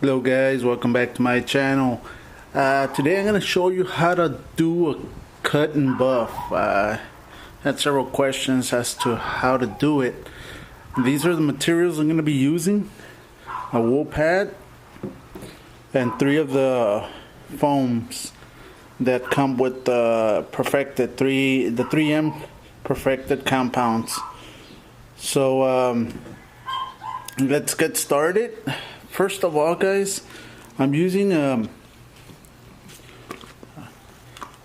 Hello guys, welcome back to my channel. Today I'm going to show you how to do a cut and buff. Had several questions as to how to do it. These are the materials I'm going to be using: a wool pad and 3 of the foams that come with the perfected the 3M perfected compounds. So let's get started. First of all, guys, I'm using the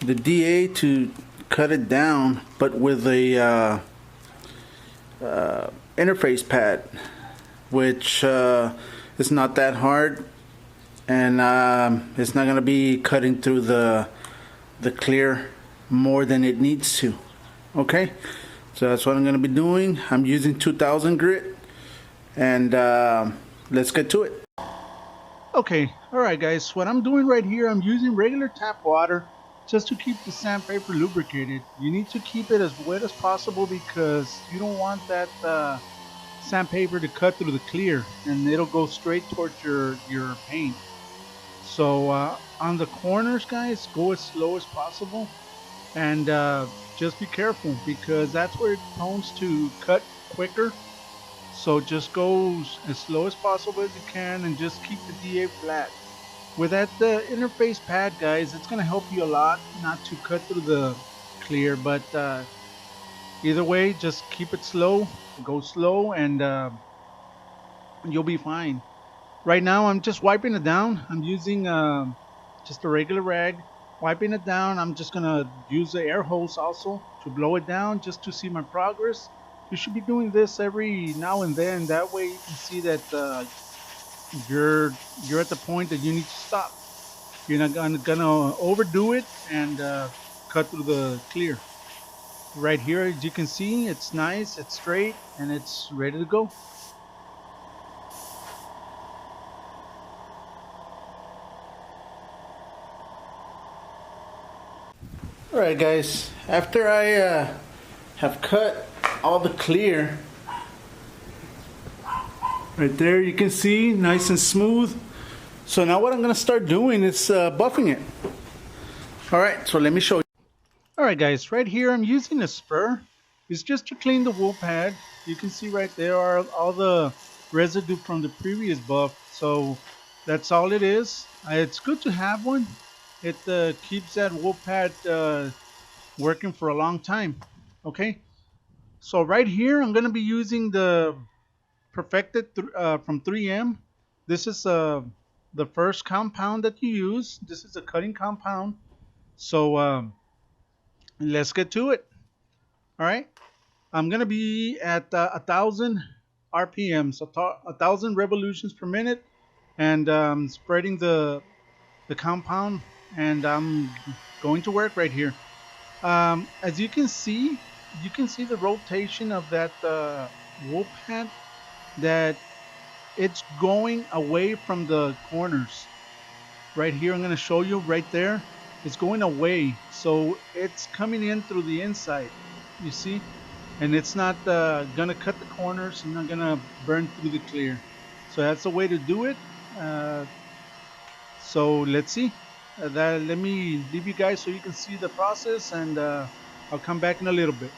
DA to cut it down, but with a interface pad, which is not that hard, and it's not going to be cutting through the clear more than it needs to. Okay, so that's what I'm going to be doing. I'm using 2000 grit, and let's get to it. Okay, alright guys, what I'm doing right here, I'm using regular tap water just to keep the sandpaper lubricated. You need to keep it as wet as possible because you don't want that sandpaper to cut through the clear, and it'll go straight towards your paint. So on the corners, guys, go as slow as possible, and just be careful because that's where it tones to cut quicker. So just go as slow as possible as you can and just keep the DA flat. With that interface pad, guys, it's going to help you a lot not to cut through the clear. But either way, just keep it slow, go slow, and you'll be fine. Right now, I'm just wiping it down. I'm using just a regular rag, wiping it down. I'm just going to use the air hose also to blow it down just to see my progress. You should be doing this every now and then. That way you can see that you're at the point that you need to stop. You're not gonna overdo it and cut through the clear. Right here, as you can see, it's nice, it's straight, and it's ready to go. Alright guys, after I have cut all the clear, right there you can see, nice and smooth. So now what I'm going to start doing is buffing it. Alright, so let me show you. Alright guys, right here I'm using a spur. It's just to clean the wool pad. You can see right there are all the residue from the previous buff. So that's all it is. It's good to have one. It keeps that wool pad working for a long time. Okay, so right here I'm going to be using the perfected from 3M. This is the first compound that you use. This is a cutting compound. So let's get to it. All right, I'm gonna be at 1,000 RPM, so 1,000 revolutions per minute, and spreading the compound, and I'm going to work right here. As you can see the rotation of that wool pad, that it's going away from the corners. Right here, I'm going to show you right there. It's going away, so it's coming in through the inside. You see, and it's not going to cut the corners and not going to burn through the clear. So that's the way to do it. So let's see. Let me leave you guys so you can see the process, and I'll come back in a little bit.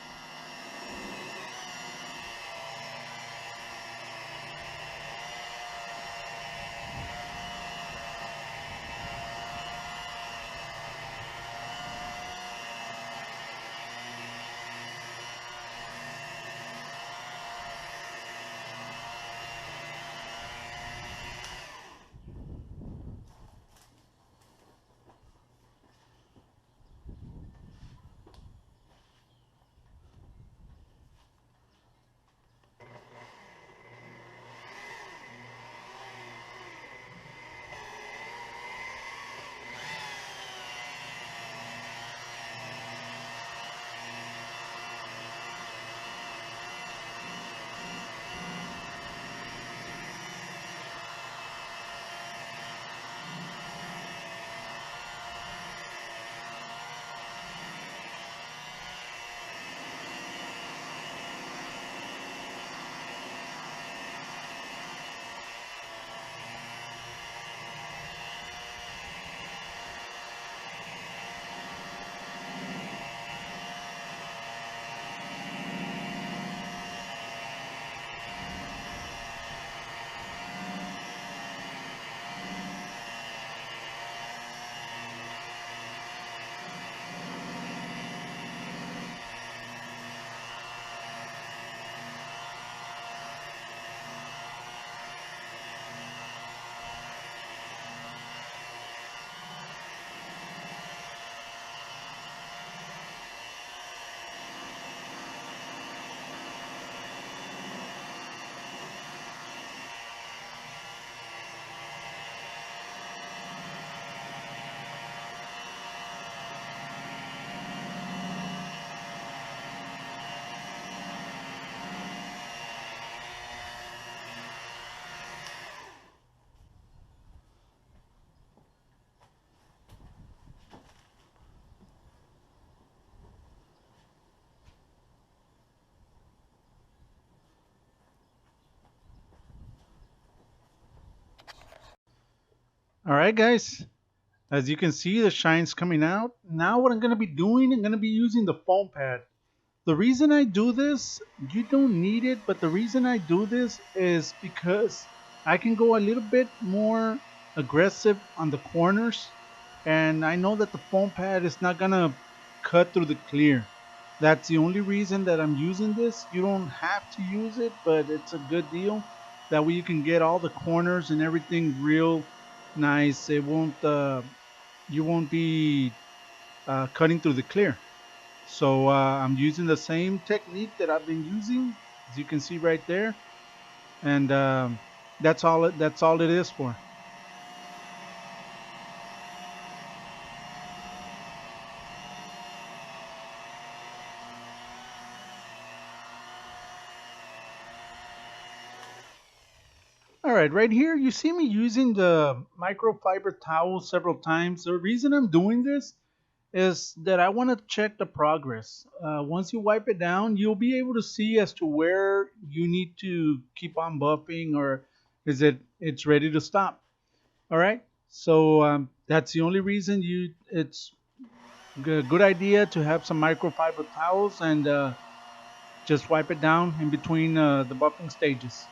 All right, guys. As you can see, the shine's coming out. Now what I'm going to be doing, I'm going to be using the foam pad. The reason I do this, you don't need it, but the reason I do this is because I can go a little bit more aggressive on the corners, and I know that the foam pad is not gonna cut through the clear. That's the only reason that I'm using this. You don't have to use it, but it's a good deal. That way you can get all the corners and everything real nice. It won't, you won't be cutting through the clear. So I'm using the same technique that I've been using, as you can see right there, and that's all it is for. All right, right here you see me using the microfiber towel several times. The reason I'm doing this is that I want to check the progress. Once you wipe it down, you'll be able to see as to where you need to keep on buffing or is it's ready to stop. All right. So that's the only reason you it's good idea to have some microfiber towels and just wipe it down in between the buffing stages.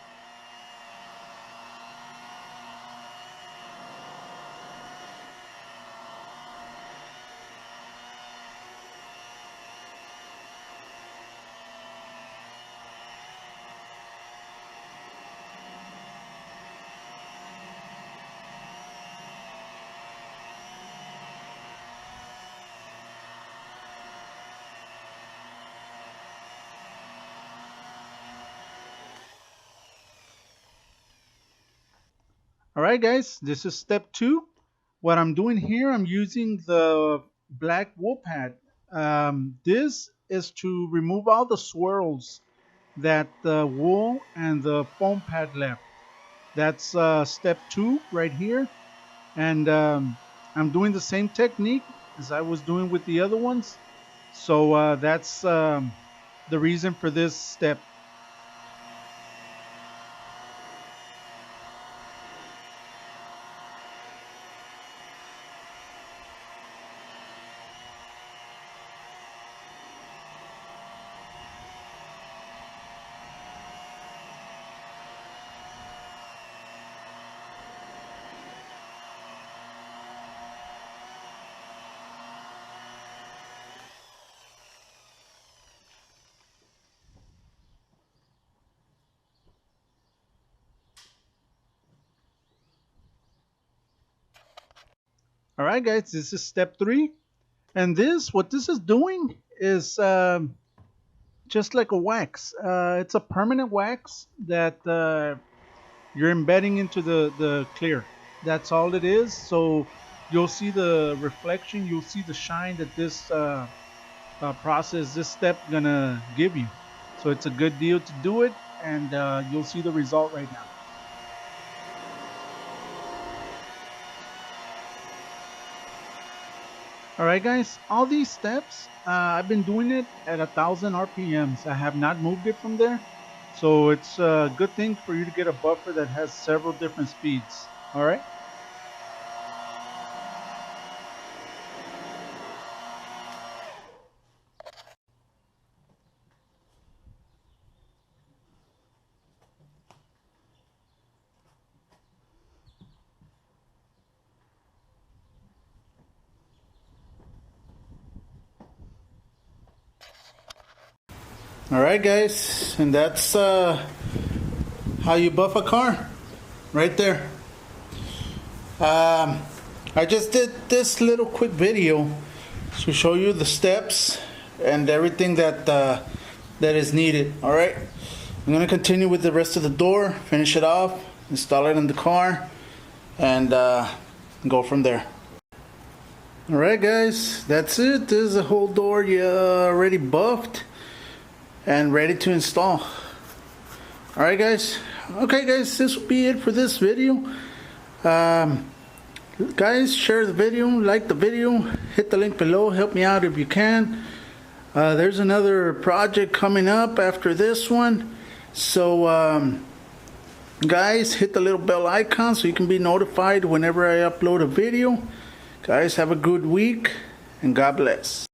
All right, guys, this is step two. What I'm doing here, I'm using the black wool pad. This is to remove all the swirls that the wool and the foam pad left. That's step two right here. And I'm doing the same technique as I was doing with the other ones. So that's the reason for this step. All right, guys, this is step three. And what this is doing is just like a wax. It's a permanent wax that you're embedding into the clear. That's all it is. So you'll see the reflection, you'll see the shine that this process, this step gonna give you. So it's a good deal to do it, and you'll see the result right now. All right, guys, all these steps, I've been doing it at 1,000 RPMs. I have not moved it from there. So it's a good thing for you to get a buffer that has several different speeds. All right. All right, guys, and that's how you buff a car, right there. Um, I just did this little quick video to show you the steps and everything that is needed. All right, I'm gonna continue with the rest of the door, finish it off, install it in the car, and go from there. All right, guys, that's it. This is the whole door you already buffed and ready to install. All right, guys. Okay, guys, this will be it for this video. Guys, share the video, like the video, hit the link below, help me out if you can. There's another project coming up after this one, so Guys, hit the little bell icon so you can be notified whenever I upload a video. Guys, have a good week and God bless.